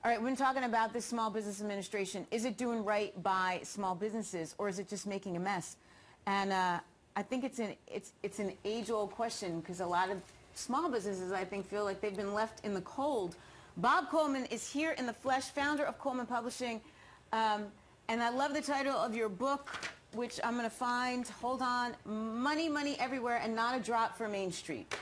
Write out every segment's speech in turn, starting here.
All right, when talking about this Small Business Administration, is it doing right by small businesses, or is it just making a mess? And I think it's an age-old question, because a lot of small businesses, I think, feel like they've been left in the cold. Bob Coleman is here in the flesh, founder of Coleman Publishing, and I love the title of your book, which I'm going to find, hold on, Money, Money Everywhere and Not a Drop for Main Street.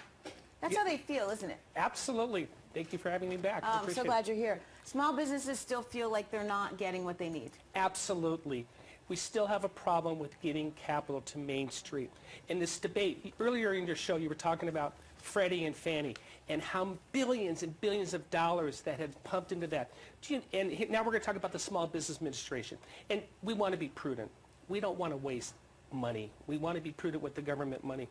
That's how they feel, isn't it? Absolutely. Thank you for having me back. I'm so glad you're here. Small businesses still feel like they're not getting what they need. Absolutely. We still have a problem with getting capital to Main Street. In this debate, earlier in your show, you were talking about Freddie and Fannie and how billions and billions of dollars that had pumped into that. And now we're going to talk about the Small Business Administration. And we want to be prudent. We don't want to waste money. We want to be prudent with the government money.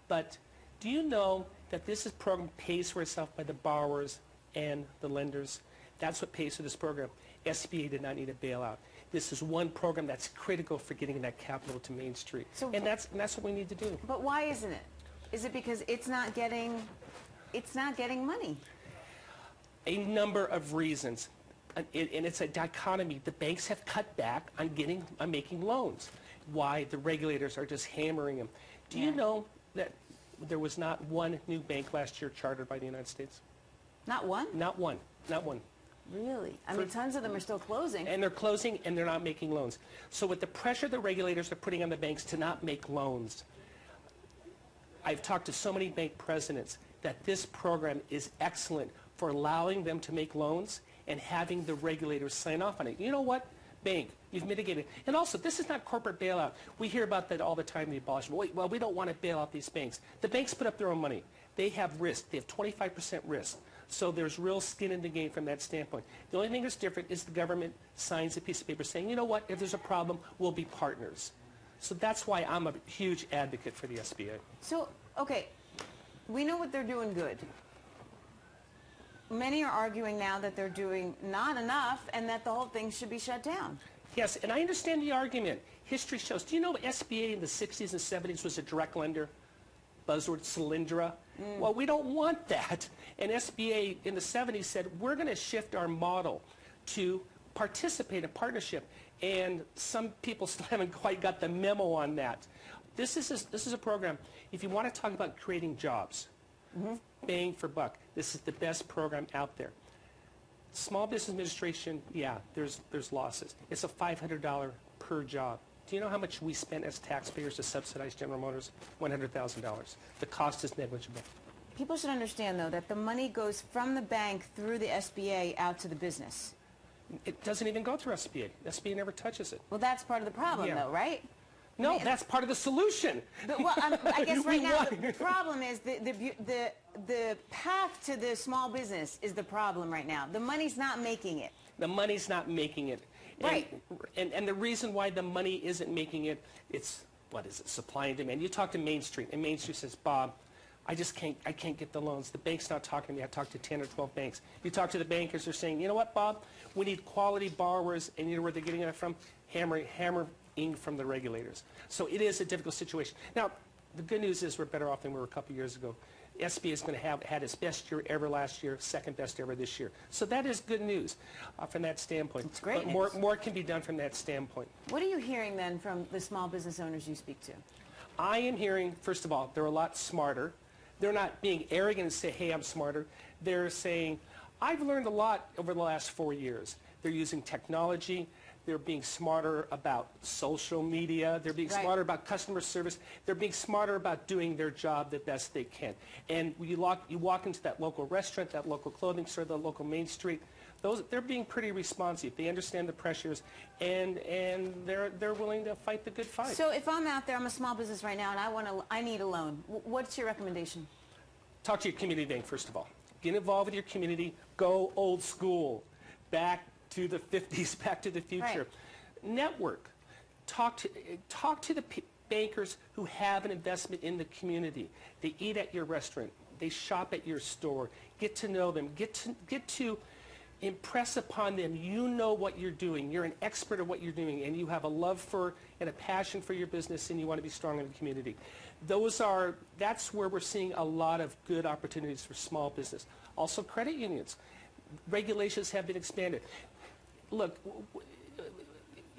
But do you know that this program pays for itself by the borrowers and the lenders? That's what pays for this program. SBA did not need a bailout. This is one program that's critical for getting that capital to Main Street. So, and that's what we need to do. But why isn't it? Is it because it's not getting money? A number of reasons. And it's a dichotomy. The banks have cut back on making loans. Why? The regulators are just hammering them. Do you know that there was not one new bank last year chartered by the United States? Not one? Not one. Not one. Really? I mean, tons of them are still closing. And they're closing, and they're not making loans. So with the pressure the regulators are putting on the banks to not make loans, I've talked to so many bank presidents that this program is excellent for allowing them to make loans and having the regulators sign off on it. You know what? Bank, you've mitigated. And also, this is not corporate bailout. We hear about that all the time, the abolishment. Well, we don't want to bail out these banks. The banks put up their own money. They have risk. They have 25% risk. So there's real skin in the game from that standpoint. The only thing that's different is the government signs a piece of paper saying, you know what, if there's a problem, we'll be partners. So that's why I'm a huge advocate for the SBA. So, okay, we know what they're doing good. Many are arguing now that they're doing not enough and that the whole thing should be shut down. Yes, and I understand the argument. History shows. Do you know SBA in the 60s and 70s was a direct lender? Buzzword, Solyndra. Well, we don't want that. And SBA in the 70s said, we're going to shift our model to participate in partnership. And some people still haven't quite got the memo on that. This is a program, if you want to talk about creating jobs, bang for buck, this is the best program out there. Small Business Administration, yeah, there's losses. It's a $500 per job. Do you know how much we spent as taxpayers to subsidize General Motors? $100,000. The cost is negligible. People should understand, though, that the money goes from the bank through the SBA out to the business. It doesn't even go through SBA. SBA never touches it. Well, that's part of the problem, though, right? No, that's part of the solution. Well, I guess right now the problem is the path to the small business is the problem right now. The money's not making it. The money's not making it. Right. And the reason why the money isn't making it, it's, what is it, supply and demand. You talk to Main Street, and Main Street says, Bob, I can't get the loans. The bank's not talking to me. I talked to 10 or 12 banks. You talk to the bankers, they're saying, you know what, Bob, we need quality borrowers, and you know where they're getting that from? Hammering from the regulators. So it is a difficult situation. Now, the good news is we're better off than we were a couple years ago. SBA is going to have had its best year ever last year, second best ever this year. So that is good news from that standpoint. It's great but more can be done from that standpoint. What are you hearing then from the small business owners you speak to? I am hearing, first of all, they're a lot smarter. They're not being arrogant and say, hey, I'm smarter. They're saying, I've learned a lot over the last 4 years. They're using technology. They're being smarter about social media. They're being smarter about customer service. They're being smarter about doing their job the best they can. And you walk into that local restaurant, that local clothing store, the local Main Street, they're being pretty responsive. They understand the pressures, and they're willing to fight the good fight. So if I'm out there, I'm a small business right now, and I need a loan. What's your recommendation? Talk to your community bank, first of all. Get involved with your community. Go old school. Back to the 50s, back to the future. Right. Network. Talk to the bankers who have an investment in the community. They eat at your restaurant. They shop at your store. Get to know them. Get to impress upon them you know what you're doing. You're an expert at what you're doing, and you have a love for and a passion for your business, and you want to be strong in the community. That's where we're seeing a lot of good opportunities for small business. Also, credit unions. Regulations have been expanded. Look,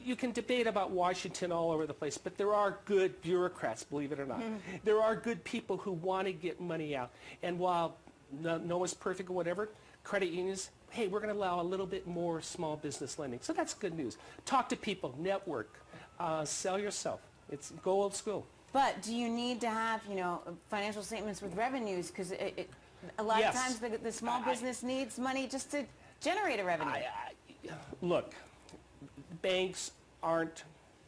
you can debate about Washington all over the place, but there are good bureaucrats, believe it or not. There are good people who want to get money out. And while no one's perfect or whatever, credit unions, hey, we're going to allow a little bit more small business lending. So that's good news. Talk to people, network, sell yourself. Go old school. But do you need to have, you know, financial statements with revenues? Because a lot of times the small business needs money just to generate a revenue. Look, banks aren't,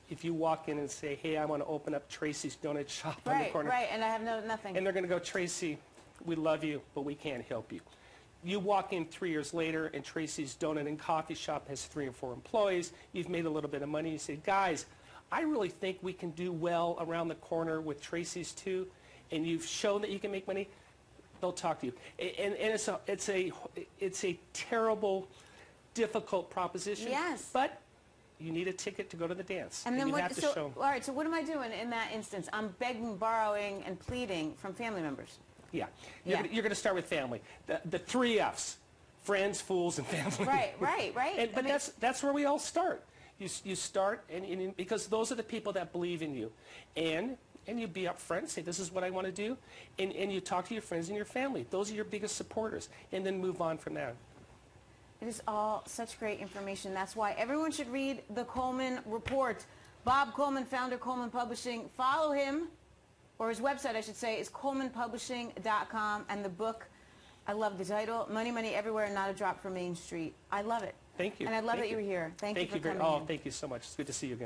if you walk in and say, hey, I want to open up Tracy's Donut Shop on the corner. Right, and I have nothing. And they're going to go, Tracy, we love you, but we can't help you. You walk in 3 years later and Tracy's Donut and Coffee Shop has 3 or 4 employees. You've made a little bit of money. You say, guys, I really think we can do well around the corner with Tracy's too, and you've shown that you can make money. They'll talk to you. And it's a terrible, difficult proposition. Yes. But you need a ticket to go to the dance. And then you what? have to So, show. all right. So what am I doing in that instance? I'm begging, borrowing, and pleading from family members. Yeah. You're going to start with family. The 3 Fs: friends, fools, and family. Right. But that's where we all start. You start, and because those are the people that believe in you, and you be upfront and say, this is what I want to do, and you talk to your friends and your family. Those are your biggest supporters, and then move on from there. It is all such great information. That's why everyone should read the Coleman Report. Bob Coleman, founder, Coleman Publishing. Follow him, or his website, I should say, is colemanpublishing.com. And the book, I love the title, Money, Money Everywhere, Not a Drop from Main Street. I love it. Thank you. And I love that you were here. Thank you for coming in. Thank you so much. It's good to see you again.